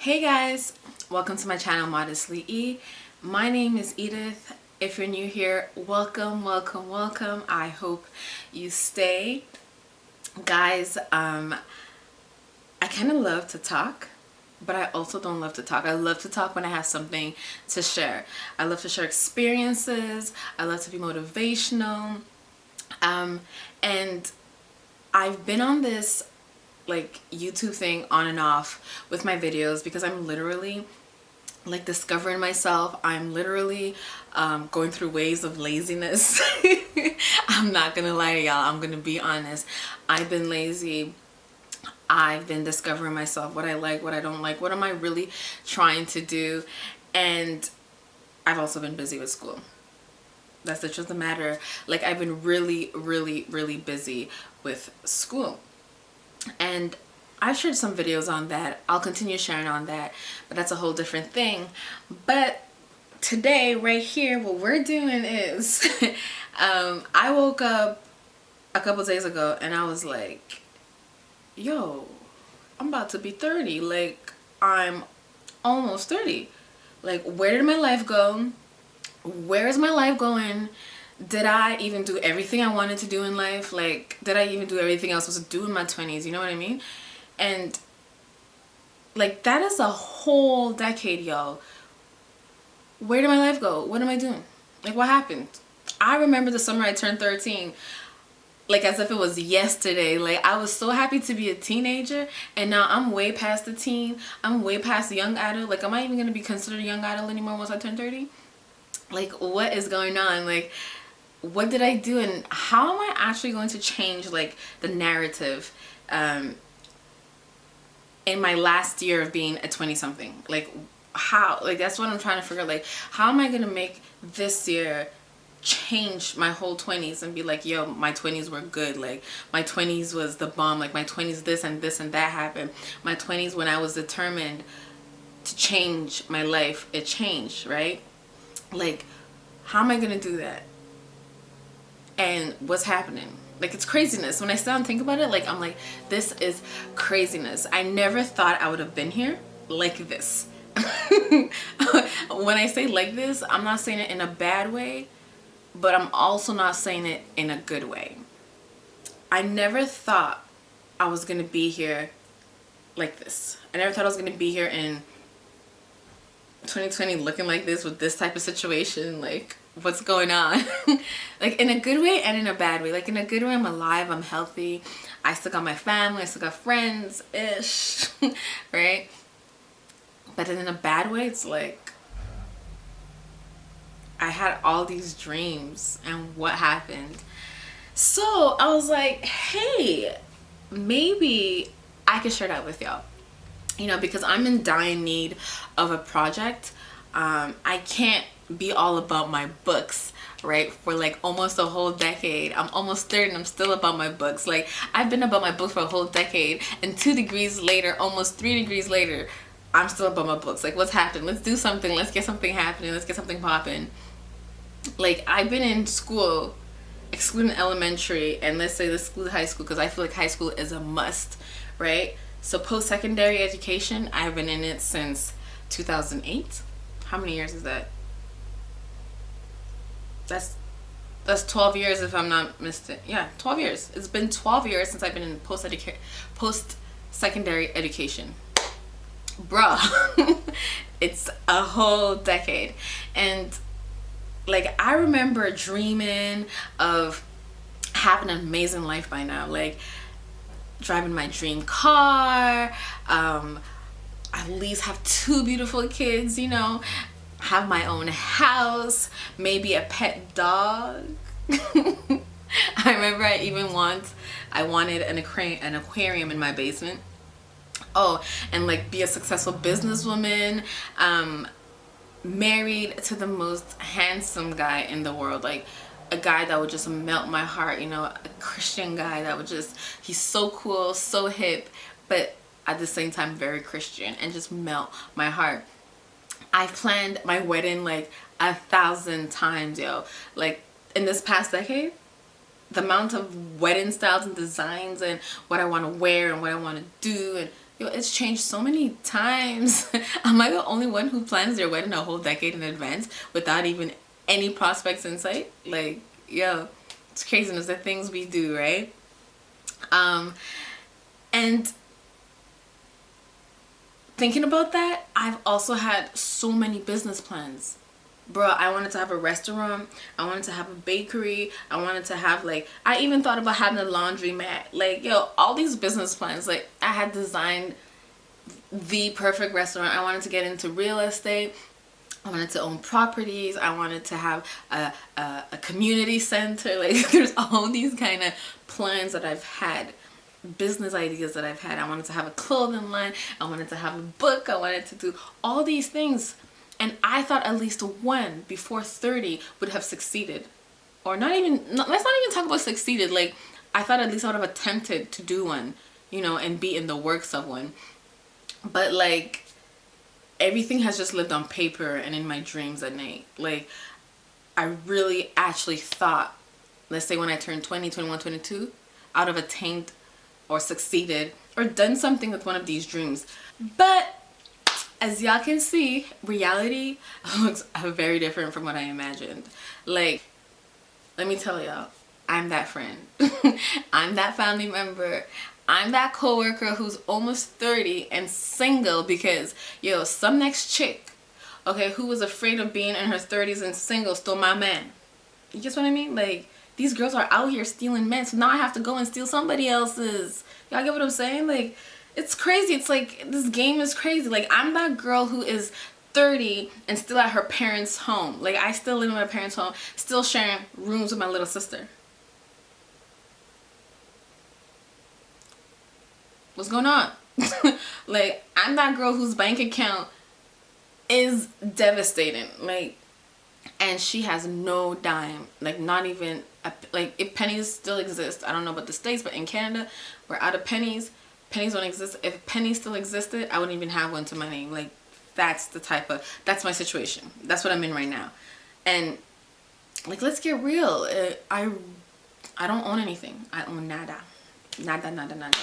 Hey guys, welcome to my channel modestlye. My name is Edith. If you're new here, welcome. I hope you stay. Guys, I kind of love to talk, but I also don't love to talk. I love to talk when I have something to share. I love to share experiences. I love to be motivational. And I've been on this like YouTube thing on and off with my videos because I'm literally like discovering myself. I'm literally going through waves of laziness. I'm not gonna lie to y'all, I'm gonna be honest. I've been lazy. I've been discovering myself, what I like, what I don't like, what am I really trying to do. And I've also been busy with school. That's the truth of the matter. Like, I've been really busy with school. And I've shared some videos on that. I'll continue sharing on that, but that's a whole different thing. But today, right here, what we're doing is I woke up a couple days ago and I was like, yo, I'm about to be 30. Like, I'm almost 30. Like, where did my life go? Where is my life going? Did I even do everything I wanted to do in life? Like, did I even do everything I was supposed to do in my 20s? You know what I mean? And like, that is a whole decade, y'all. Where did my life go? What am I doing? Like, what happened? I remember the summer I turned 13 like as if it was yesterday. Like, I was so happy to be a teenager, and now I'm way past the teen. I'm way past young adult. Like, am I even going to be considered a young adult anymore once I turn 30? Like, what is going on? Like, what did I do, and how am I actually going to change like the narrative in my last year of being a 20-something? Like, how? Like, that's what I'm trying to figure out. Like, how am I gonna make this year change my whole 20s and be like, yo, my 20s were good. Like, my 20s was the bomb. Like, my 20s this and that happened. My 20s, when I was determined to change my life, it changed, right? Like, how am I gonna do that? And what's happening? Like, it's craziness. When I sit and think about it, like, I'm like, this is craziness. I never thought I would have been here like this. When I say like this, I'm not saying it in a bad way, but I'm also not saying it in a good way. I never thought I was gonna be here like this. I never thought I was gonna be here in 2020 looking like this with this type of situation. Like, what's going on? Like, in a good way and in a bad way. Like, in a good way, I'm alive, I'm healthy, I still got my family, I still got friends ish. Right? But then in a bad way, it's like I had all these dreams, and what happened? So I was like, hey, maybe I could share that with y'all, you know, because I'm in dire need of a project. I can't be all about my books, right, for like almost a whole decade. I'm almost 30 and I'm still about my books. Like, I've been about my book for a whole decade, and 2 degrees later, almost 3 degrees later, I'm still about my books. Like, what's happened? Let's do something. Let's get something happening. Let's get something popping. Like, I've been in school, excluding elementary, and let's say let's exclude high school, because I feel like high school is a must, right? So post-secondary education, I've been in it since 2008. How many years is that? That's 12 years if I'm not mistaken. Yeah, 12 years. It's been 12 years since I've been in post-secondary education. Bruh. It's a whole decade. And like, I remember dreaming of having an amazing life by now. Like, driving my dream car, at least have 2 beautiful kids, you know, have my own house, maybe a pet dog. I remember I wanted an aquarium in my basement. Oh, and like be a successful businesswoman, married to the most handsome guy in the world, like a guy that would just melt my heart, you know, a Christian guy that would just, he's so cool, so hip, but at the same time very Christian, and just melt my heart. I've planned my wedding like 1,000 times, yo. Like, in this past decade, the amount of wedding styles and designs and what I want to wear and what I want to do, and Yo, it's changed so many times. Am I the only one who plans their wedding a whole decade in advance without even any prospects in sight? Like, yo, it's craziness, the things we do, right? And thinking about that, I've also had so many business plans. Bro, I wanted to have a restaurant. I wanted to have a bakery. I wanted to have, like, I even thought about having a laundromat. Like, yo, all these business plans. Like, I had designed the perfect restaurant. I wanted to get into real estate. I wanted to own properties. I wanted to have a community center. Like, there's all these kind of plans that I've had, business ideas that I've had. I wanted to have a clothing line. I wanted to have a book. I wanted to do all these things. And I thought at least one before 30 would have succeeded. Or not even, let's not even talk about succeeded. Like, I thought at least I would have attempted to do one, you know, and be in the works of one. But, like, everything has just lived on paper and in my dreams at night. Like, I really actually thought, let's say when I turned 20, 21, 22, I would have attained or succeeded or done something with one of these dreams. But as y'all can see, reality looks very different from what I imagined. Like, let me tell y'all, I'm that friend. I'm that family member. I'm that coworker who's almost 30 and single because, yo, some next chick, okay, who was afraid of being in her 30s and single stole my man. You get what I mean? Like, these girls are out here stealing men, so now I have to go and steal somebody else's. Y'all get what I'm saying? Like, it's crazy. It's like, this game is crazy. Like, I'm that girl who is 30 and still at her parents' home. Like, I still live in my parents' home, still sharing rooms with my little sister. What's going on? Like, I'm that girl whose bank account is devastating. Like, and she has no dime. Like, not even, like, if pennies still exist, I don't know about the States, but in Canada, we're out of pennies. Pennies don't exist. If pennies still existed, I wouldn't even have one to my name. Like, that's that's my situation. That's what I'm in right now. And, like, let's get real. I don't own anything. I own nada. Nada, nada, nada.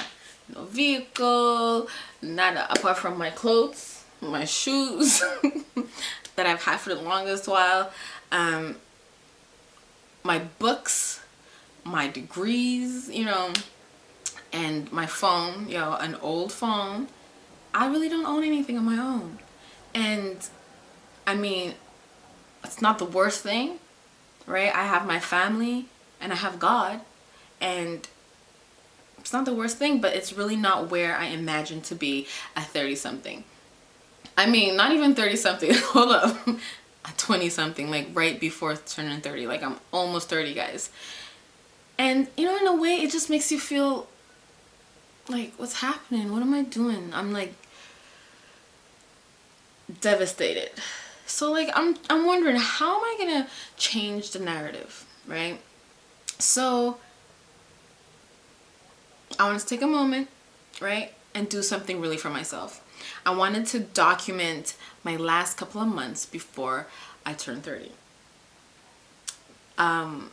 No vehicle, nada. Apart from my clothes, my shoes that I've had for the longest while. My books, my degrees, you know, and my phone, yo, an old phone. I really don't own anything on my own. And I mean, it's not the worst thing, right? I have my family and I have God, and it's not the worst thing, but it's really not where I imagined to be at 30 something. I mean, not even 30 something. Hold up. At 20 something, like right before turning 30. Like, I'm almost 30, guys. And, you know, in a way, it just makes you feel like, what's happening? What am I doing? I'm like devastated. So, like, I'm wondering, how am I gonna change the narrative, right? So I want to take a moment, right, and do something really for myself. I wanted to document my last couple of months before I turned 30. I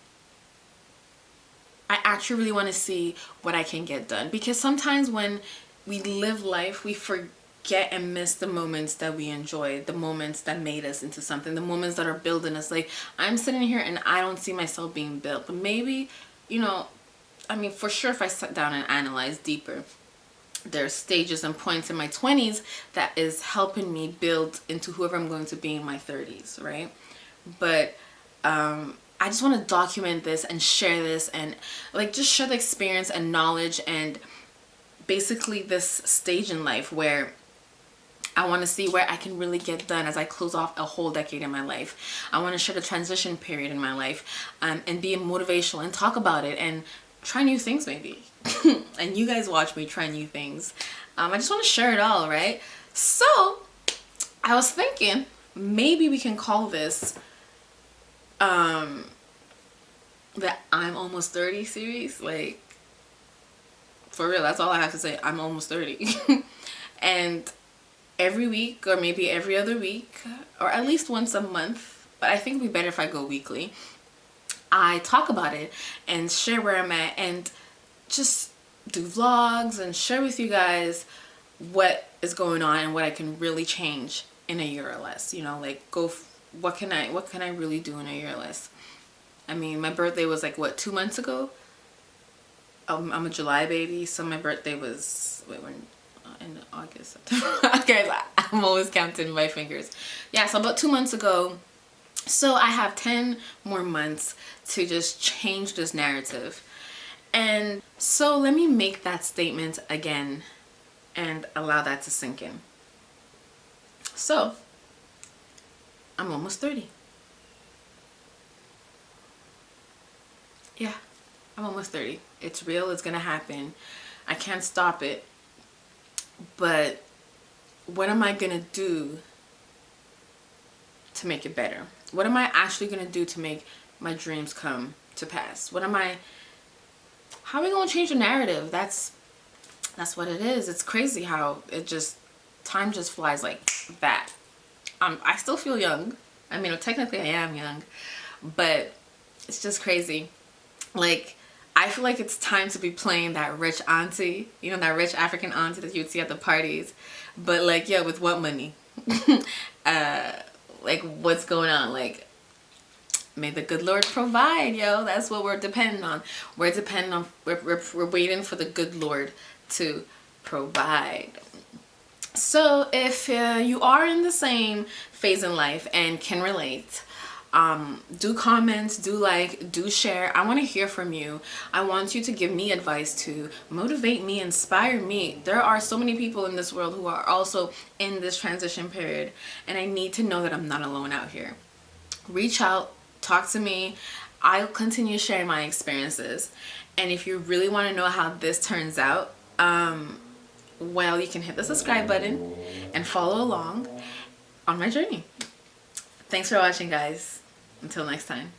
actually really want to see what I can get done, because sometimes when we live life, we forget and miss the moments that we enjoy, the moments that made us into something, the moments that are building us. Like, I'm sitting here and I don't see myself being built, but maybe, you know, I mean, for sure, if I sat down and analyzed deeper, there's stages and points in my 20s that is helping me build into whoever I'm going to be in my 30s, right? But I just want to document this and share this, and like just share the experience and knowledge, and basically this stage in life where I want to see where I can really get done as I close off a whole decade in my life. I want to share the transition period in my life, and be motivational and talk about it and try new things maybe. And you guys watch me try new things. I just want to share it all, right? So I was thinking maybe we can call this the I'm almost 30 series. Like, for real, that's all I have to say. I'm almost 30. And every week, or maybe every other week, or at least once a month, but I think it'd be better if I go weekly, I talk about it and share where I'm at, and just do vlogs and share with you guys what is going on and what I can really change in a year or less. You know, like what can I really do in a year or less? I mean, my birthday was like what, 2 months ago. I'm a July baby, so my birthday was in August, September. Okay, I'm always counting my fingers. Yeah, so about 2 months ago. So I have 10 more months to just change this narrative. And so let me make that statement again and allow that to sink in. So I'm almost 30. Yeah, I'm almost 30. It's real. It's gonna happen. I can't stop it. But what am I gonna do to make it better? What am I actually gonna do to make my dreams come to pass? How are we gonna change the narrative? That's what it is. It's crazy how time just flies like that. I still feel young. I mean, technically I am young, but it's just crazy. Like, I feel like it's time to be playing that rich auntie, you know, that rich African auntie that you'd see at the parties. But like, yeah, with what money? Like, what's going on? Like, may the good Lord provide, yo. That's what we're depending on. We're waiting for the good Lord to provide. So if you are in the same phase in life and can relate, do comment, do like, do share. I want to hear from you. I want you to give me advice to motivate me, inspire me. There are so many people in this world who are also in this transition period, and I need to know that I'm not alone out here. Reach out, talk to me. I'll continue sharing my experiences. And if you really want to know how this turns out, well, you can hit the subscribe button and follow along on my journey. Thanks for watching, guys. Until next time.